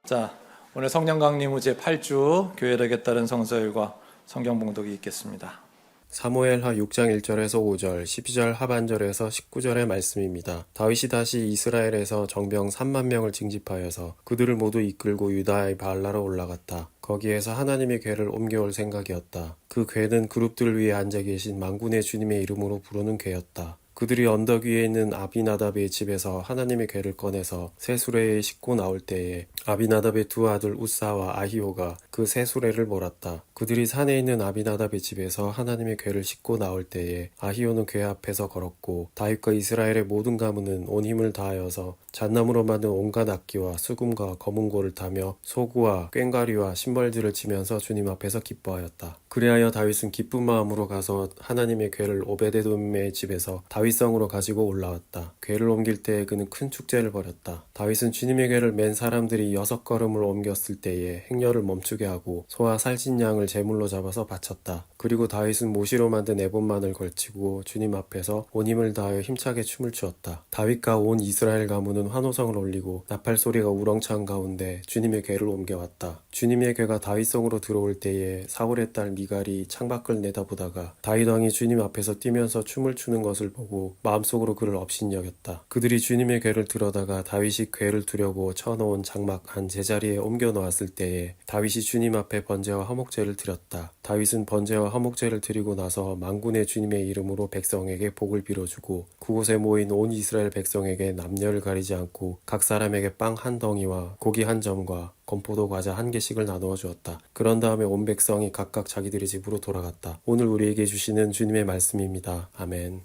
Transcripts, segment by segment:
자, 오늘 성령 강림 후 제8주 교회력에 따른 성서일과 성경 봉독이 있겠습니다. 사무엘하 6장 1절에서 5절, 12절 하반절에서 19절의 말씀입니다. 다윗이 다시 이스라엘에서 정병 3만 명을 징집하여서 그들을 모두 이끌고 유다의 바알라로 올라갔다. 거기에서 하나님의 궤를 옮겨올 생각이었다. 그 궤는 그룹들 위에 앉아 계신 만군의 주님의 이름으로 부르는 궤였다. 그들이 언덕 위에 있는 아비나답의 집에서 하나님의 궤를 꺼내서 새 수레에 싣고 나올 때에 아비나답의 두 아들 우사와 아히오가 그 새 수레를 몰았다. 그들이 산에 있는 아비나답의 집에서 하나님의 궤를 싣고 나올 때에 아히오는 궤 앞에서 걸었고 다윗과 이스라엘의 모든 가문은 온 힘을 다하여서 잣나무로 만든 온갖 악기와 수금과 검은고를 타며 소구와 꽹과리와 신벌들을 치면서 주님 앞에서 기뻐하였다. 그리하여 다윗은 기쁜 마음으로 가서 하나님의 궤를 오베데돔의 집에서 다윗성으로 가지고 올라왔다. 궤를 옮길 때에 그는 큰 축제를 벌였다. 다윗은 주님의 궤를 맨 사람들이 6걸음을 옮겼을 때에 행렬을 멈추게 하고 소와 살찐 양을 제물로 잡아서 바쳤다. 그리고 다윗은 모시로 만든 에봇만을 걸치고 주님 앞에서 온 힘을 다하여 힘차게 춤을 추었다. 다윗과 온 이스라엘 가문은 환호성을 올리고 나팔 소리가 우렁찬 가운데 주님의 궤를 옮겨왔다. 주님의 궤가 다윗성으로 들어올 때에 사울의 딸 미갈이 창밖을 내다보다가 다윗 왕이 주님 앞에서 뛰면서 춤을 추는 것을 보고 마음속으로 그를 업신여겼다. 그들이 주님의 궤를 들어다가 다윗이 궤를 두려고 쳐놓은 장막 한 제자리에 옮겨 놓았을 때에 다윗이 주님 앞에 번제와 화목제를 드렸다. 다윗은 번제와 화목제를 드리고 나서 만군의 주님의 이름으로 백성에게 복을 빌어주고 그곳에 모인 온 이스라엘 백성에게 남녀를 가리지 않고 각 사람에게 빵 한 덩이와 고기 한 점과 건포도 과자 한 개씩을 나누어 주었다. 그런 다음에 온 백성이 각각 자기들의 집으로 돌아갔다. 오늘 우리에게 주시는 주님의 말씀입니다. 아멘.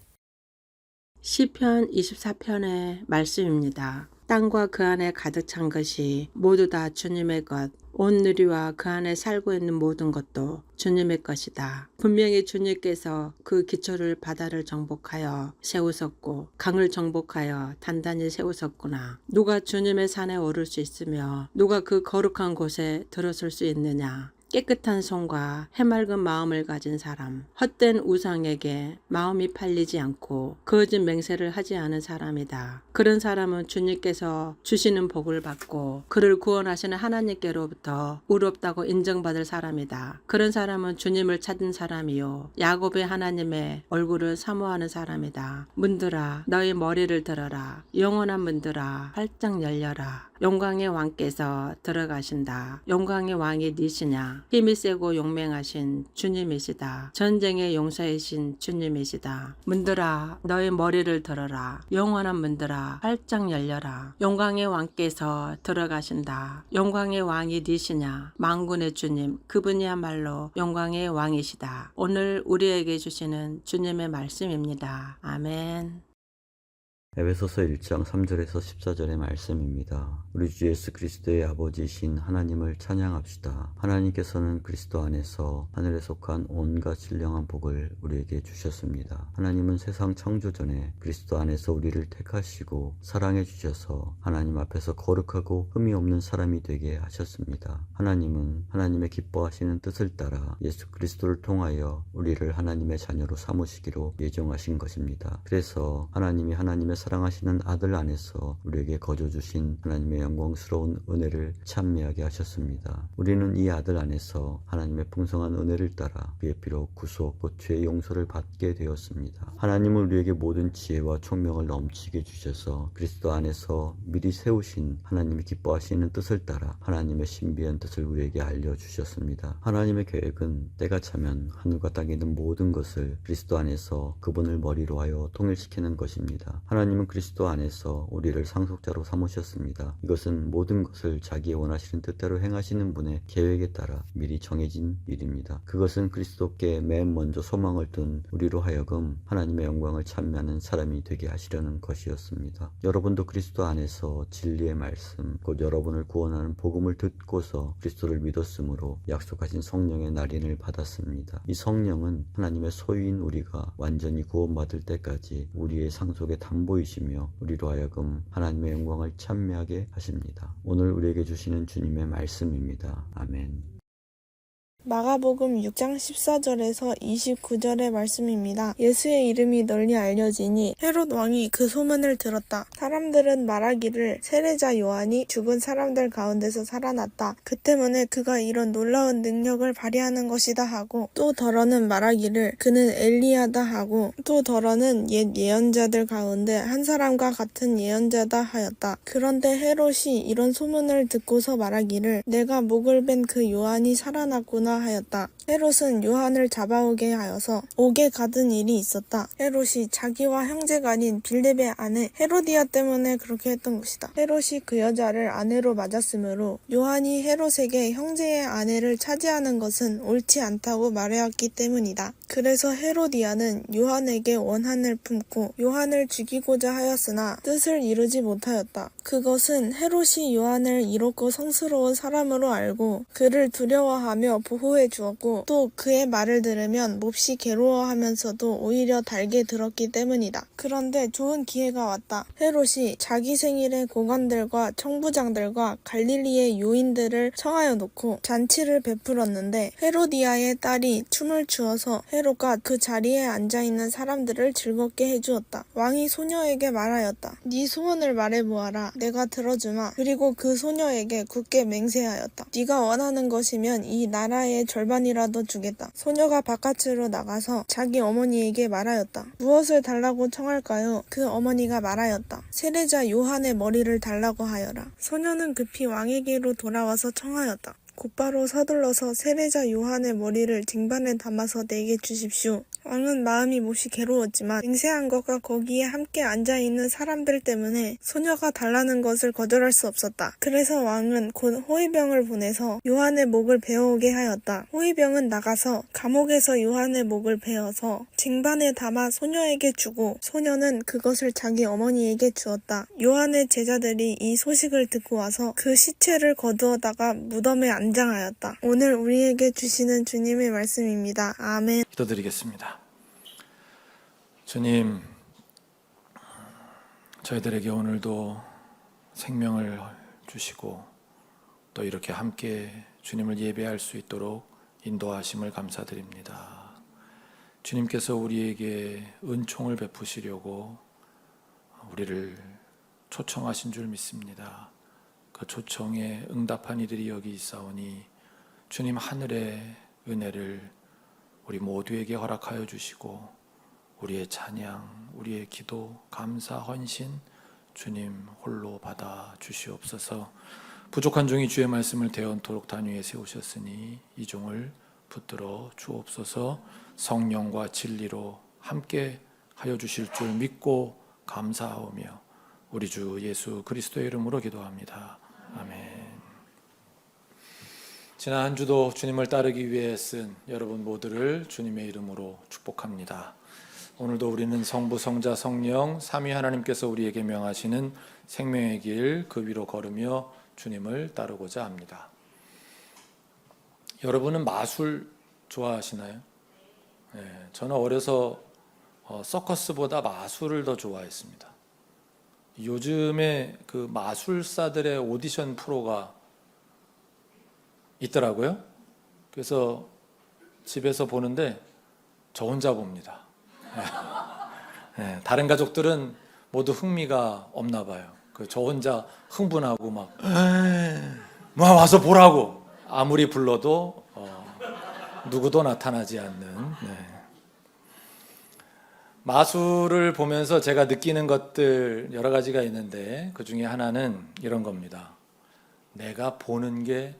시편 24편의 말씀입니다. 땅과 그 안에 가득 찬 것이 모두 다 주님의 것, 온 누리와 그 안에 살고 있는 모든 것도 주님의 것이다. 분명히 주님께서 그 기초를 바다를 정복하여 세우셨고 강을 정복하여 단단히 세우셨구나. 누가 주님의 산에 오를 수 있으며 누가 그 거룩한 곳에 들어설 수 있느냐. 깨끗한 손과 해맑은 마음을 가진 사람, 헛된 우상에게 마음이 팔리지 않고 거짓 맹세를 하지 않은 사람이다. 그런 사람은 주님께서 주시는 복을 받고 그를 구원하시는 하나님께로부터 의롭다고 인정받을 사람이다. 그런 사람은 주님을 찾은 사람이요 야곱의 하나님의 얼굴을 사모하는 사람이다. 문들아 너희 머리를 들어라. 영원한 문들아 활짝 열려라. 영광의 왕께서 들어가신다. 영광의 왕이 니시냐. 힘이 세고 용맹하신 주님이시다. 전쟁의 용사이신 주님이시다. 문들아 너의 머리를 들어라. 영원한 문들아 활짝 열려라. 영광의 왕께서 들어가신다. 영광의 왕이 니시냐. 만군의 주님 그분이야말로 영광의 왕이시다. 오늘 우리에게 주시는 주님의 말씀입니다. 아멘. 에베소서 1장 3절에서 14절의 말씀입니다. 우리 주 예수 그리스도의 아버지이신 하나님을 찬양합시다. 하나님께서는 그리스도 안에서 하늘에 속한 온갖 신령한 복을 우리에게 주셨습니다. 하나님은 세상 창조 전에 그리스도 안에서 우리를 택하시고 사랑해 주셔서 하나님 앞에서 거룩하고 흠이 없는 사람이 되게 하셨습니다. 하나님은 하나님의 기뻐하시는 뜻을 따라 예수 그리스도를 통하여 우리를 하나님의 자녀로 삼으시기로 예정하신 것입니다. 그래서 하나님이 하나님의 사랑하시는 아들 안에서 우리에게 거저 주신 하나님의 영광스러운 은혜를 찬미하게 하셨습니다. 우리는 이 아들 안에서 하나님의 풍성한 은혜를 따라 그의 피로 구속, 곧 죄의 용서를 받게 되었습니다. 하나님은 우리에게 모든 지혜와 총명을 넘치게 주셔서 그리스도 안에서 미리 세우신 하나님이 기뻐하시는 뜻을 따라 하나님의 신비한 뜻을 우리에게 알려주셨습니다. 하나님의 계획은 때가 차면 하늘과 땅에 있는 모든 것을 그리스도 안에서 그분을 머리로 하여 통일시키는 것입니다. 하나님은 그리스도 안에서 우리를 상속자로 삼으셨습니다. 이것은 모든 것을 자기의 원하시는 뜻대로 행하시는 분의 계획에 따라 미리 정해진 일입니다. 그것은 그리스도께 맨 먼저 소망을 둔 우리로 하여금 하나님의 영광을 찬미하는 사람이 되게 하시려는 것이었습니다. 여러분도 그리스도 안에서 진리의 말씀, 곧 여러분을 구원하는 복음을 듣고서 그리스도를 믿었으므로 약속하신 성령의 날인을 받았습니다. 이 성령은 하나님의 소유인 우리가 완전히 구원받을 때까지 우리의 상속의 담보이시며 우리로 하여금 하나님의 영광을 찬미하게 하십니다. 오늘 우리에게 주시는 주님의 말씀입니다. 아멘. 마가복음 6장 14절에서 29절의 말씀입니다. 예수의 이름이 널리 알려지니 헤롯 왕이 그 소문을 들었다. 사람들은 말하기를 세례자 요한이 죽은 사람들 가운데서 살아났다. 그 때문에 그가 이런 놀라운 능력을 발휘하는 것이다 하고, 또 더러는 말하기를 그는 엘리야다 하고, 또 더러는 옛 예언자들 가운데 한 사람과 같은 예언자다 하였다. 그런데 헤롯이 이런 소문을 듣고서 말하기를 내가 목을 벤 그 요한이 살아났구나 하였다. 헤롯은 요한을 잡아오게 하여서 옥에 가둔 일이 있었다. 헤롯이 자기와 형제가 아닌 빌립의 아내 헤로디아 때문에 그렇게 했던 것이다. 헤롯이 그 여자를 아내로 맞았으므로 요한이 헤롯에게 형제의 아내를 차지하는 것은 옳지 않다고 말해왔기 때문이다. 그래서 헤로디아는 요한에게 원한을 품고 요한을 죽이고자 하였으나 뜻을 이루지 못하였다. 그것은 헤롯이 요한을 이롭고 성스러운 사람으로 알고 그를 두려워하며 보호해 주었고, 또 그의 말을 들으면 몹시 괴로워하면서도 오히려 달게 들었기 때문이다. 그런데 좋은 기회가 왔다. 헤롯이 자기 생일에 고관들과 청부장들과 갈릴리의 요인들을 청하여 놓고 잔치를 베풀었는데, 헤로디아의 딸이 춤을 추어서 헤롯과 그 자리에 앉아있는 사람들을 즐겁게 해주었다. 왕이 소녀에게 말하였다. 네 소원을 말해보아라. 내가 들어주마. 그리고 그 소녀에게 굳게 맹세하였다. 네가 원하는 것이면 이 나라의 절반이라도 주겠다. 소녀가 바깥으로 나가서 자기 어머니에게 말하였다. 무엇을 달라고 청할까요? 그 어머니가 말하였다. 세례자 요한의 머리를 달라고 하여라. 소녀는 급히 왕에게로 돌아와서 청하였다. 곧바로 서둘러서 세례자 요한의 머리를 쟁반에 담아서 내게 주십시오. 왕은 마음이 몹시 괴로웠지만 맹세한 것과 거기에 함께 앉아있는 사람들 때문에 소녀가 달라는 것을 거절할 수 없었다. 그래서 왕은 곧 호위병을 보내서 요한의 목을 베어오게 하였다. 호위병은 나가서 감옥에서 요한의 목을 베어서 쟁반에 담아 소녀에게 주고, 소녀는 그것을 자기 어머니에게 주었다. 요한의 제자들이 이 소식을 듣고 와서 그 시체를 거두어다가 무덤에 안장하였다. 오늘 우리에게 주시는 주님의 말씀입니다. 아멘. 기도드리겠습니다. 주님, 저희들에게 오늘도 생명을 주시고 또 이렇게 함께 주님을 예배할 수 있도록 인도하심을 감사드립니다. 주님께서 우리에게 은총을 베푸시려고 우리를 초청하신 줄 믿습니다. 그 초청에 응답한 이들이 여기 있사오니 주님 하늘의 은혜를 우리 모두에게 허락하여 주시고, 우리의 찬양, 우리의 기도, 감사, 헌신 주님 홀로 받아 주시옵소서. 부족한 종이 주의 말씀을 대언토록 단위에 세우셨으니 이 종을 붙들어 주옵소서. 성령과 진리로 함께 하여 주실 줄 믿고 감사하오며 우리 주 예수 그리스도의 이름으로 기도합니다. 아멘. 지난 한 주도 주님을 따르기 위해 쓴 여러분 모두를 주님의 이름으로 축복합니다. 오늘도 우리는 성부, 성자, 성령 삼위 하나님께서 우리에게 명하시는 생명의 길 그 위로 걸으며 주님을 따르고자 합니다. 여러분은 마술 좋아하시나요? 네, 저는 어려서 서커스보다 마술을 더 좋아했습니다. 요즘에 그 마술사들의 오디션 프로가 있더라고요. 그래서 집에서 보는데 저 혼자 봅니다. 네, 다른 가족들은 모두 흥미가 없나 봐요. 저 혼자 흥분하고 막 와서 보라고 아무리 불러도 누구도 나타나지 않는. 네. 마술을 보면서 제가 느끼는 것들 여러 가지가 있는데 그 중에 하나는 이런 겁니다. 내가 보는 게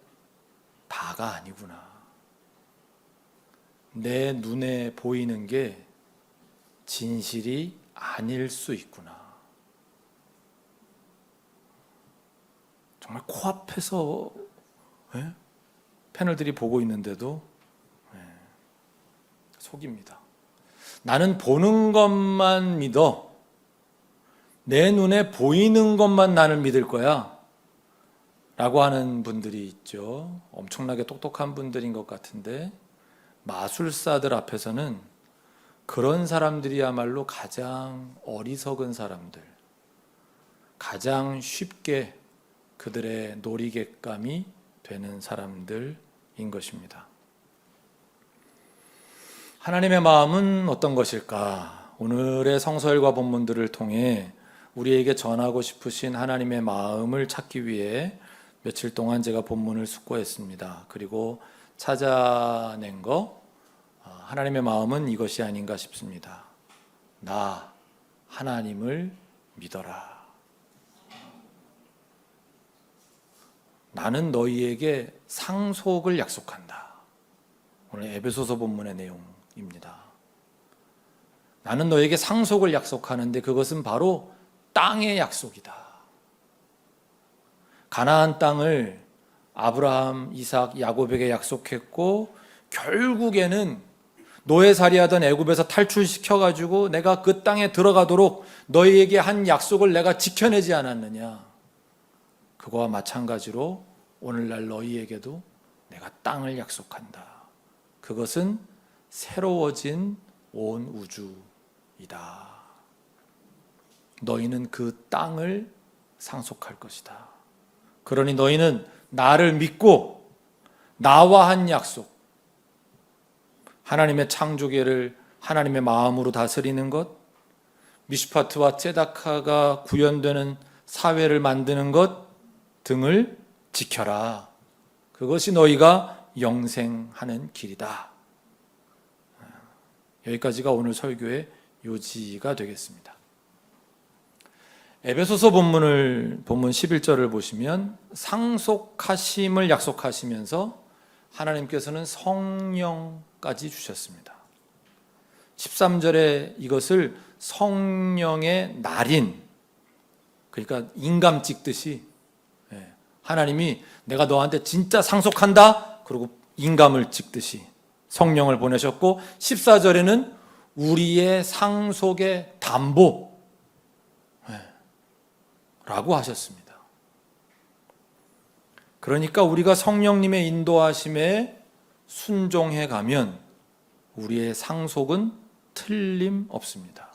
다가 아니구나. 내 눈에 보이는 게 진실이 아닐 수 있구나. 정말 코앞에서 패널들이 보고 있는데도 속입니다. 나는 보는 것만 믿어. 내 눈에 보이는 것만 나를 믿을 거야 라고 하는 분들이 있죠. 엄청나게 똑똑한 분들인 것 같은데 마술사들 앞에서는 그런 사람들이야말로 가장 어리석은 사람들, 가장 쉽게 그들의 놀이객감이 되는 사람들인 것입니다. 하나님의 마음은 어떤 것일까? 오늘의 성서일과 본문들을 통해 우리에게 전하고 싶으신 하나님의 마음을 찾기 위해 며칠 동안 제가 본문을 숙고했습니다. 그리고 찾아낸 거, 하나님의 마음은 이것이 아닌가 싶습니다. 나 하나님을 믿어라. 나는 너희에게 상속을 약속한다. 오늘 에베소서 본문의 내용입니다. 나는 너에게 상속을 약속하는데 그것은 바로 땅의 약속이다. 가나안 땅을 아브라함, 이삭, 야곱에게 약속했고 결국에는 노예살이하던 애굽에서 탈출시켜가지고 내가 그 땅에 들어가도록 너희에게 한 약속을 내가 지켜내지 않았느냐. 그거와 마찬가지로 오늘날 너희에게도 내가 땅을 약속한다. 그것은 새로워진 온 우주이다. 너희는 그 땅을 상속할 것이다. 그러니 너희는 나를 믿고 나와 한 약속, 하나님의 창조계를 하나님의 마음으로 다스리는 것, 미슈파트와 ጼ다카가 구현되는 사회를 만드는 것 등을 지켜라. 그것이 너희가 영생하는 길이다. 여기까지가 오늘 설교의 요지가 되겠습니다. 에베소서 본문 11절을 보시면 상속하심을 약속하시면서 하나님께서는 성령까지 주셨습니다. 13절에 이것을 성령의 날인, 그러니까 인감 찍듯이 하나님이 내가 너한테 진짜 상속한다 그리고 인감을 찍듯이 성령을 보내셨고, 14절에는 우리의 상속의 담보 라고 하셨습니다. 그러니까 우리가 성령님의 인도하심에 순종해 가면 우리의 상속은 틀림없습니다.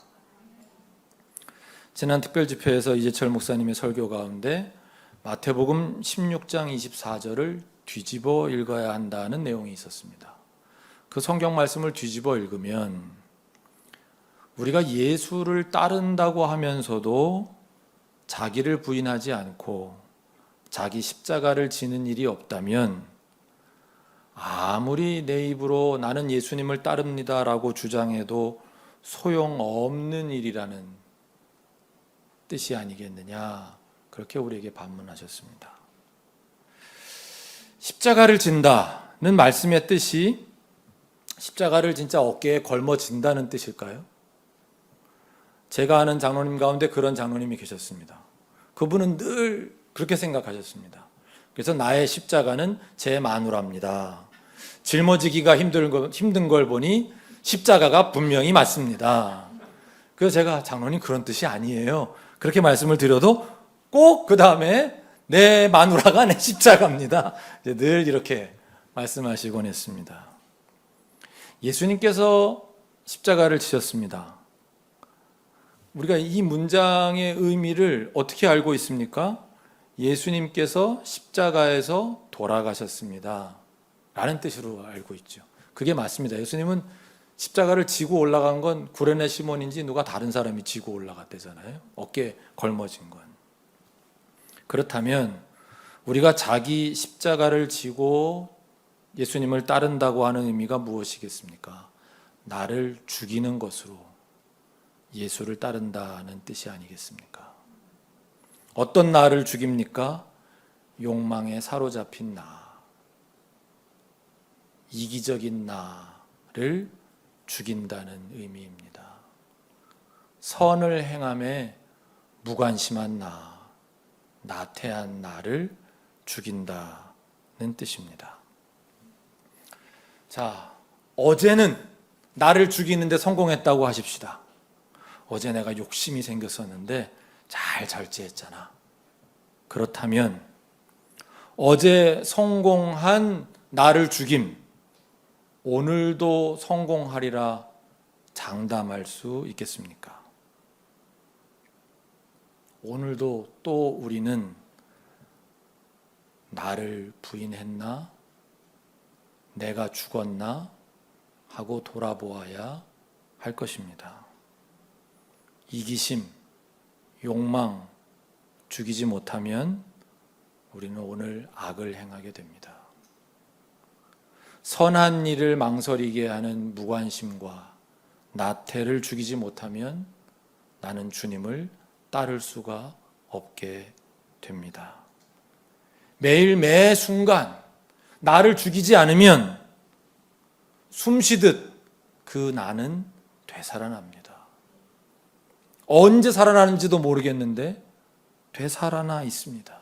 지난 특별집회에서 이재철 목사님의 설교 가운데 마태복음 16장 24절을 뒤집어 읽어야 한다는 내용이 있었습니다. 그 성경 말씀을 뒤집어 읽으면 우리가 예수를 따른다고 하면서도 자기를 부인하지 않고 자기 십자가를 지는 일이 없다면 아무리 내 입으로 나는 예수님을 따릅니다 라고 주장해도 소용없는 일이라는 뜻이 아니겠느냐, 그렇게 우리에게 반문하셨습니다. 십자가를 진다는 말씀의 뜻이 십자가를 진짜 어깨에 걸머진다는 뜻일까요? 제가 아는 장로님 가운데 그런 장로님이 계셨습니다. 그분은 늘 그렇게 생각하셨습니다. 그래서 나의 십자가는 제 마누라입니다. 짊어지기가 힘든 걸 보니 십자가가 분명히 맞습니다. 그래서 제가 장로님 그런 뜻이 아니에요, 그렇게 말씀을 드려도 꼭 그 다음에 내 마누라가 내 십자가입니다. 늘 이렇게 말씀하시곤 했습니다. 예수님께서 십자가를 지셨습니다. 우리가 이 문장의 의미를 어떻게 알고 있습니까? 예수님께서 십자가에서 돌아가셨습니다 라는 뜻으로 알고 있죠. 그게 맞습니다. 예수님은 십자가를 지고 올라간 건 구레네 시몬인지 누가 다른 사람이 지고 올라갔대잖아요. 어깨에 걸머진 건. 그렇다면 우리가 자기 십자가를 지고 예수님을 따른다고 하는 의미가 무엇이겠습니까? 나를 죽이는 것으로 예수를 따른다는 뜻이 아니겠습니까? 어떤 나를 죽입니까? 욕망에 사로잡힌 나, 이기적인 나를 죽인다는 의미입니다. 선을 행함에 무관심한 나, 나태한 나를 죽인다는 뜻입니다. 자, 어제는 나를 죽이는데 성공했다고 하십시다. 어제 내가 욕심이 생겼었는데 잘 절제했잖아. 그렇다면 어제 성공한 나를 죽임, 오늘도 성공하리라 장담할 수 있겠습니까? 오늘도 또 우리는 나를 부인했나? 내가 죽었나? 하고 돌아보아야 할 것입니다. 이기심, 욕망 죽이지 못하면 우리는 오늘 악을 행하게 됩니다. 선한 일을 망설이게 하는 무관심과 나태를 죽이지 못하면 나는 주님을 따를 수가 없게 됩니다. 매일 매 순간 나를 죽이지 않으면 숨쉬듯 그 나는 되살아납니다. 언제 살아나는지도 모르겠는데 되살아나 있습니다.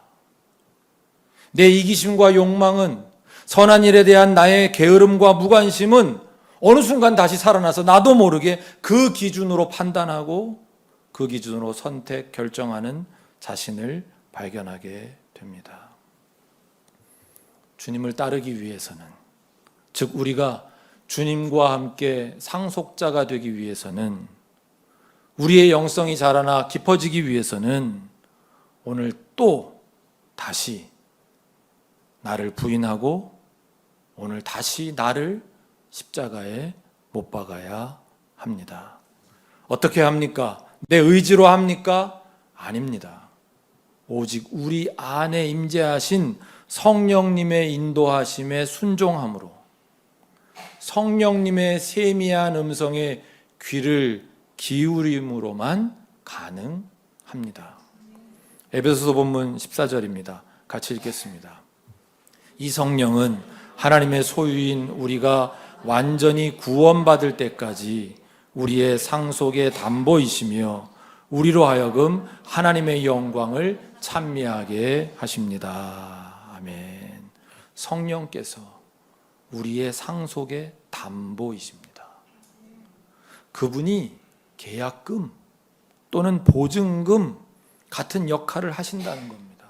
내 이기심과 욕망은, 선한 일에 대한 나의 게으름과 무관심은 어느 순간 다시 살아나서 나도 모르게 그 기준으로 판단하고 그 기준으로 선택, 결정하는 자신을 발견하게 됩니다. 주님을 따르기 위해서는, 즉 우리가 주님과 함께 상속자가 되기 위해서는, 우리의 영성이 자라나 깊어지기 위해서는 오늘 또 다시 나를 부인하고 오늘 다시 나를 십자가에 못 박아야 합니다. 어떻게 합니까? 내 의지로 합니까? 아닙니다. 오직 우리 안에 임재하신 성령님의 인도하심에 순종함으로, 성령님의 세미한 음성에 귀를 기울임으로만 가능합니다. 에베소서 본문 14절입니다. 같이 읽겠습니다. 이 성령은 하나님의 소유인 우리가 완전히 구원받을 때까지 우리의 상속의 담보이시며 우리로 하여금 하나님의 영광을 찬미하게 하십니다. 아멘. 성령께서 우리의 상속의 담보이십니다. 그분이 계약금 또는 보증금 같은 역할을 하신다는 겁니다.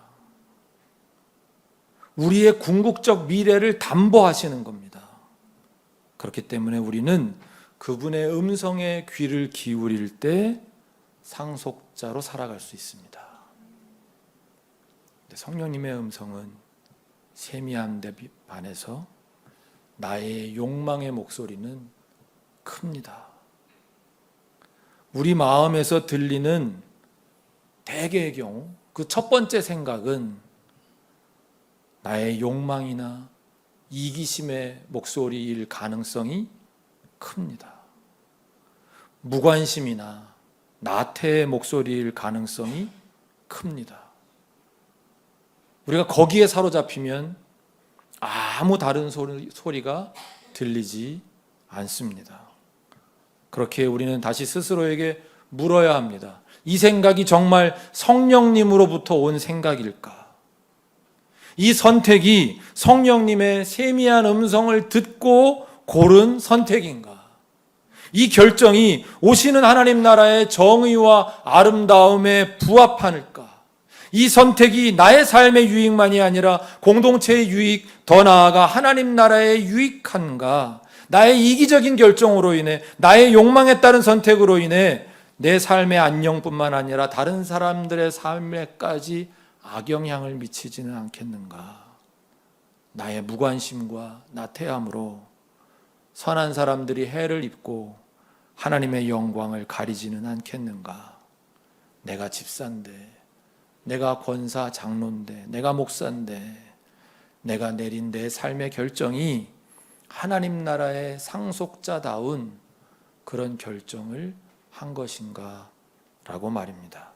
우리의 궁극적 미래를 담보하시는 겁니다. 그렇기 때문에 우리는 그분의 음성에 귀를 기울일 때 상속자로 살아갈 수 있습니다. 성령님의 음성은 세미한데 반해서 나의 욕망의 목소리는 큽니다. 우리 마음에서 들리는 대개의 경우 그 첫 번째 생각은 나의 욕망이나 이기심의 목소리일 가능성이 큽니다. 무관심이나 나태의 목소리일 가능성이 큽니다. 우리가 거기에 사로잡히면 아무 다른 소리가 들리지 않습니다. 그렇게 우리는 다시 스스로에게 물어야 합니다. 이 생각이 정말 성령님으로부터 온 생각일까? 이 선택이 성령님의 세미한 음성을 듣고 고른 선택인가? 이 결정이 오시는 하나님 나라의 정의와 아름다움에 부합하는가? 이 선택이 나의 삶의 유익만이 아니라 공동체의 유익, 더 나아가 하나님 나라의 유익한가? 나의 이기적인 결정으로 인해, 나의 욕망에 따른 선택으로 인해 내 삶의 안녕뿐만 아니라 다른 사람들의 삶에까지 악영향을 미치지는 않겠는가? 나의 무관심과 나태함으로 선한 사람들이 해를 입고 하나님의 영광을 가리지는 않겠는가? 내가 집사인데, 내가 권사 장로인데, 내가 목사인데, 내가 내린 내 삶의 결정이 하나님 나라의 상속자다운 그런 결정을 한 것인가? 라고 말입니다.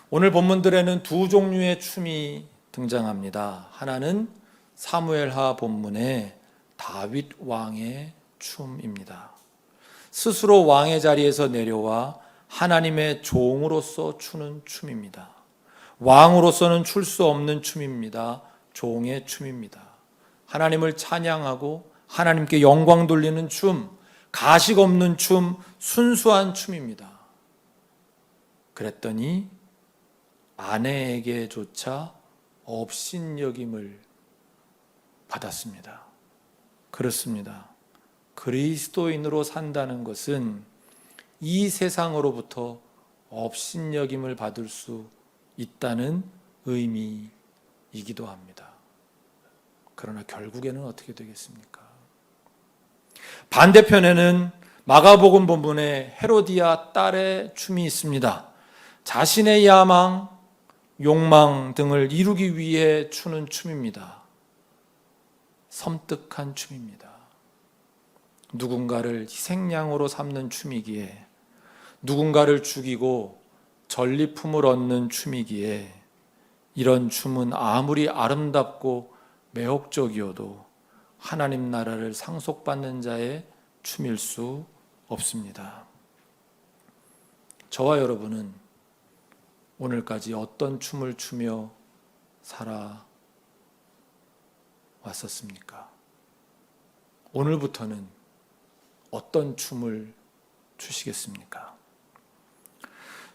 오늘 본문들에는 두 종류의 춤이 등장합니다. 하나는 사무엘하 본문의 다윗 왕의 춤입니다. 스스로 왕의 자리에서 내려와 하나님의 종으로서 추는 춤입니다. 왕으로서는 출 수 없는 춤입니다. 종의 춤입니다. 하나님을 찬양하고 하나님께 영광 돌리는 춤, 가식 없는 춤, 순수한 춤입니다. 그랬더니 아내에게조차 업신여김을 받았습니다. 그렇습니다. 그리스도인으로 산다는 것은 이 세상으로부터 업신여김을 받을 수 있다는 의미이기도 합니다. 그러나 결국에는 어떻게 되겠습니까? 반대편에는 마가복음 본문에 헤로디아 딸의 춤이 있습니다. 자신의 야망, 욕망 등을 이루기 위해 추는 춤입니다. 섬뜩한 춤입니다. 누군가를 희생양으로 삼는 춤이기에, 누군가를 죽이고 전리품을 얻는 춤이기에, 이런 춤은 아무리 아름답고 매혹적이어도 하나님 나라를 상속받는 자의 춤일 수 없습니다. 저와 여러분은 오늘까지 어떤 춤을 추며 살아왔었습니까? 오늘부터는 어떤 춤을 추시겠습니까?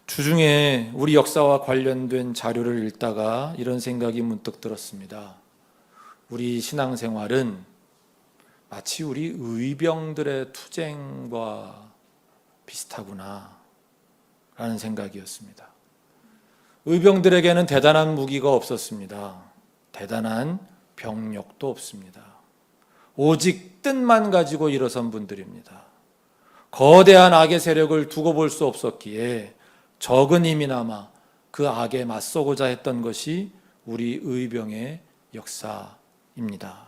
주중에 우리 역사와 관련된 자료를 읽다가 이런 생각이 문득 들었습니다. 우리 신앙생활은 마치 우리 의병들의 투쟁과 비슷하구나 라는 생각이었습니다. 의병들에게는 대단한 무기가 없었습니다. 대단한 병력도 없습니다. 오직 뜻만 가지고 일어선 분들입니다. 거대한 악의 세력을 두고 볼 수 없었기에 적은 힘이나마 그 악에 맞서고자 했던 것이 우리 의병의 역사입니다.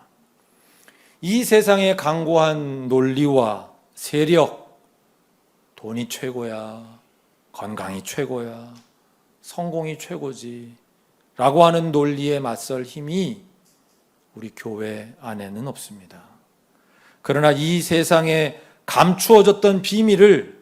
이 세상의 강고한 논리와 세력, 돈이 최고야, 건강이 최고야, 성공이 최고지 라고 하는 논리에 맞설 힘이 우리 교회 안에는 없습니다. 그러나 이 세상에 감추어졌던 비밀을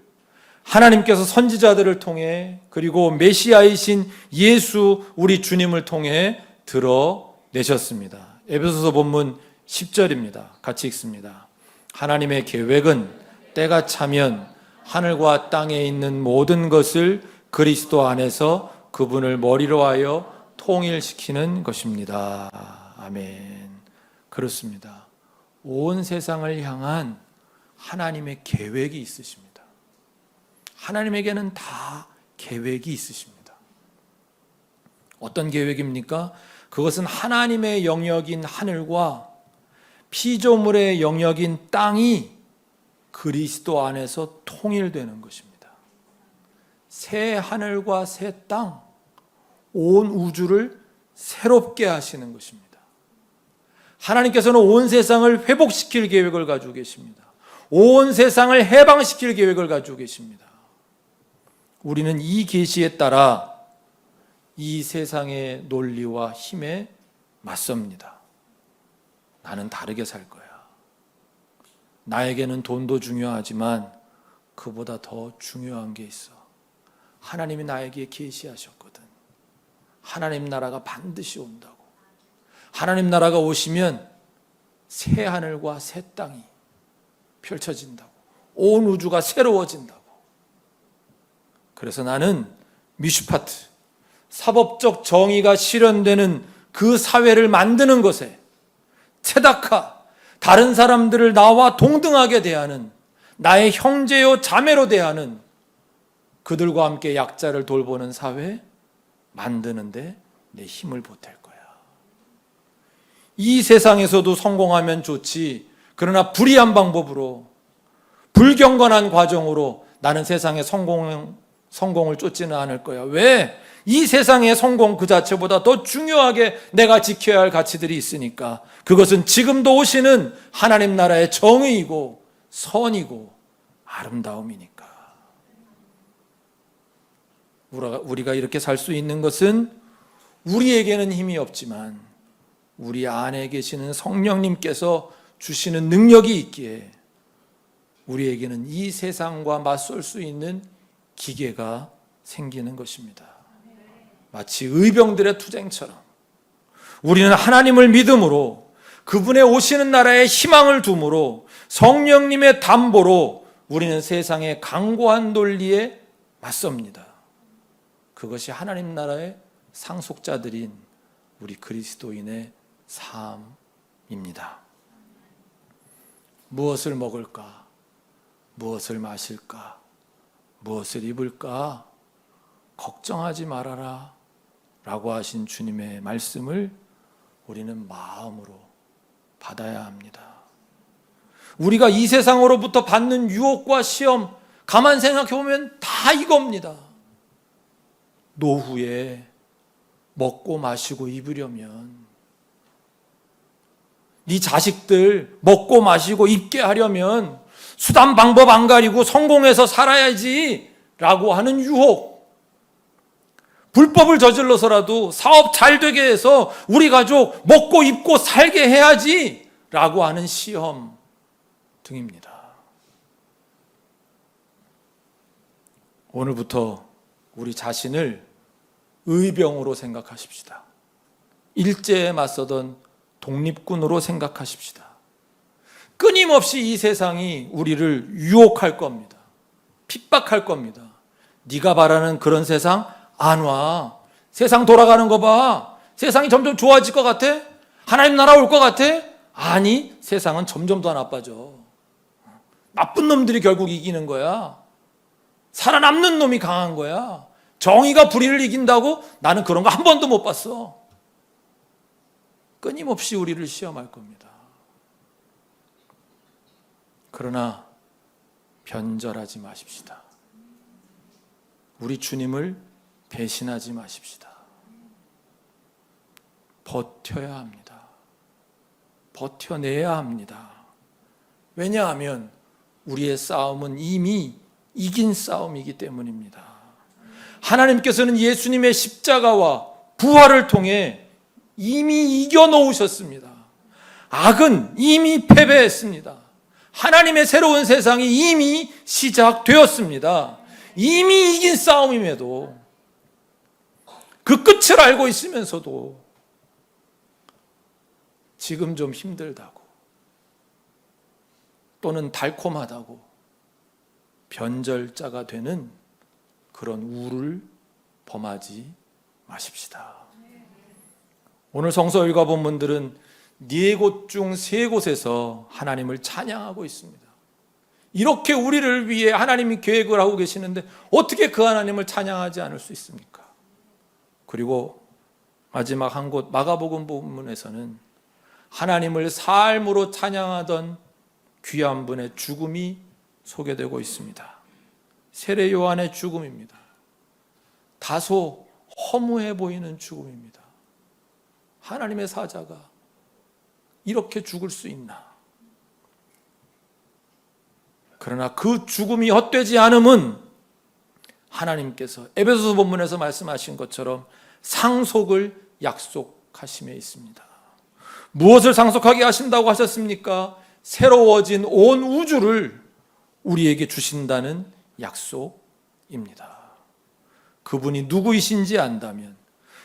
하나님께서 선지자들을 통해, 그리고 메시아이신 예수 우리 주님을 통해 드러내셨습니다. 에베소서 본문 10절입니다. 같이 읽습니다. 하나님의 계획은 때가 차면 하늘과 땅에 있는 모든 것을 그리스도 안에서 그분을 머리로 하여 통일시키는 것입니다. 아멘. 그렇습니다. 온 세상을 향한 하나님의 계획이 있으십니다. 하나님에게는 다 계획이 있으십니다. 어떤 계획입니까? 그것은 하나님의 영역인 하늘과 피조물의 영역인 땅이 그리스도 안에서 통일되는 것입니다. 새 하늘과 새 땅, 온 우주를 새롭게 하시는 것입니다. 하나님께서는 온 세상을 회복시킬 계획을 가지고 계십니다. 온 세상을 해방시킬 계획을 가지고 계십니다. 우리는 이 계시에 따라 이 세상의 논리와 힘에 맞섭니다. 나는 다르게 살 거야. 나에게는 돈도 중요하지만 그보다 더 중요한 게 있어. 하나님이 나에게 계시하셨거든. 하나님 나라가 반드시 온다고. 하나님 나라가 오시면 새 하늘과 새 땅이 펼쳐진다고. 온 우주가 새로워진다고. 그래서 나는 미슈파트, 사법적 정의가 실현되는 그 사회를 만드는 것에, 체다카, 다른 사람들을 나와 동등하게 대하는, 나의 형제요 자매로 대하는, 그들과 함께 약자를 돌보는 사회 만드는데 내 힘을 보탤 거야. 이 세상에서도 성공하면 좋지, 그러나 불의한 방법으로, 불경건한 과정으로 나는 세상의 성공을 쫓지는 않을 거야. 왜? 이 세상의 성공 그 자체보다 더 중요하게 내가 지켜야 할 가치들이 있으니까. 그것은 지금도 오시는 하나님 나라의 정의이고 선이고 아름다움이니까. 우리가 이렇게 살 수 있는 것은 우리에게는 힘이 없지만 우리 안에 계시는 성령님께서 주시는 능력이 있기에 우리에게는 이 세상과 맞설 수 있는 기계가 생기는 것입니다. 마치 의병들의 투쟁처럼 우리는 하나님을 믿음으로, 그분의 오시는 나라에 희망을 둠으로, 성령님의 담보로 우리는 세상의 강고한 논리에 맞섭니다. 그것이 하나님 나라의 상속자들인 우리 그리스도인의 삶입니다. 무엇을 먹을까? 무엇을 마실까? 무엇을 입을까? 걱정하지 말아라 라고 하신 주님의 말씀을 우리는 마음으로 받아야 합니다. 우리가 이 세상으로부터 받는 유혹과 시험, 가만 생각해 보면 다 이겁니다. 노후에 먹고 마시고 입으려면, 네 자식들 먹고 마시고 입게 하려면 수단 방법 안 가리고 성공해서 살아야지 라고 하는 유혹, 불법을 저질러서라도 사업 잘 되게 해서 우리 가족 먹고 입고 살게 해야지 라고 하는 시험 등입니다. 오늘부터 우리 자신을 의병으로 생각하십시다. 일제에 맞서던 독립군으로 생각하십시다. 끊임없이 이 세상이 우리를 유혹할 겁니다. 핍박할 겁니다. 네가 바라는 그런 세상 안 와. 세상 돌아가는 거 봐. 세상이 점점 좋아질 것 같아? 하나님 나라 올 것 같아? 아니, 세상은 점점 더 나빠져. 나쁜 놈들이 결국 이기는 거야. 살아남는 놈이 강한 거야. 정의가 불의를 이긴다고? 나는 그런 거 한 번도 못 봤어. 끊임없이 우리를 시험할 겁니다. 그러나 변절하지 마십시다. 우리 주님을 배신하지 마십시다. 버텨야 합니다. 버텨내야 합니다. 왜냐하면 우리의 싸움은 이미 이긴 싸움이기 때문입니다. 하나님께서는 예수님의 십자가와 부활을 통해 이미 이겨놓으셨습니다. 악은 이미 패배했습니다. 하나님의 새로운 세상이 이미 시작되었습니다. 이미 이긴 싸움임에도, 그 끝을 알고 있으면서도 지금 좀 힘들다고 또는 달콤하다고 변절자가 되는 그런 우를 범하지 마십시다. 오늘 성서 읽어 본 분들은 4곳 중 3곳에서 하나님을 찬양하고 있습니다. 이렇게 우리를 위해 하나님이 계획을 하고 계시는데 어떻게 그 하나님을 찬양하지 않을 수 있습니까? 그리고 마지막 한 곳 마가복음 본문에서는 하나님을 삶으로 찬양하던 귀한 분의 죽음이 소개되고 있습니다. 세례 요한의 죽음입니다. 다소 허무해 보이는 죽음입니다. 하나님의 사자가 이렇게 죽을 수 있나? 그러나 그 죽음이 헛되지 않음은 하나님께서 에베소서 본문에서 말씀하신 것처럼 상속을 약속하심에 있습니다. 무엇을 상속하게 하신다고 하셨습니까? 새로워진 온 우주를 우리에게 주신다는 약속입니다. 그분이 누구이신지 안다면,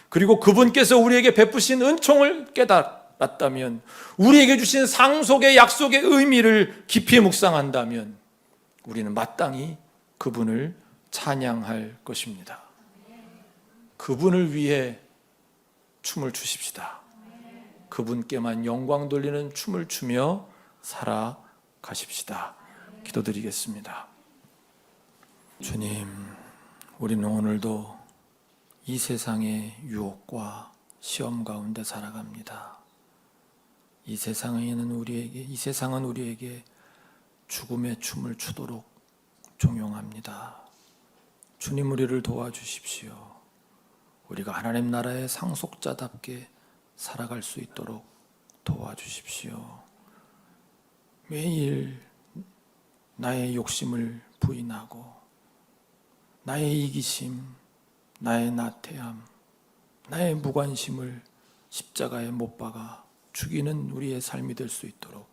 그리고 그분께서 우리에게 베푸신 은총을 깨달았다면, 우리에게 주신 상속의 약속의 의미를 깊이 묵상한다면 우리는 마땅히 그분을 찬양할 것입니다. 그분을 위해 춤을 추십시다. 그분께만 영광 돌리는 춤을 추며 살아가십시다. 기도드리겠습니다. 주님, 우리는 오늘도 이 세상의 유혹과 시험 가운데 살아갑니다. 이 세상은 우리에게 죽음의 춤을 추도록 종용합니다. 주님, 우리를 도와주십시오. 우리가 하나님 나라의 상속자답게 살아갈 수 있도록 도와주십시오. 매일 나의 욕심을 부인하고 나의 이기심, 나의 나태함, 나의 무관심을 십자가에 못 박아 죽이는 우리의 삶이 될 수 있도록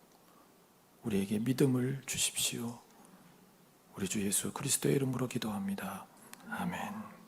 우리에게 믿음을 주십시오. 우리 주 예수 그리스도의 이름으로 기도합니다. 아멘.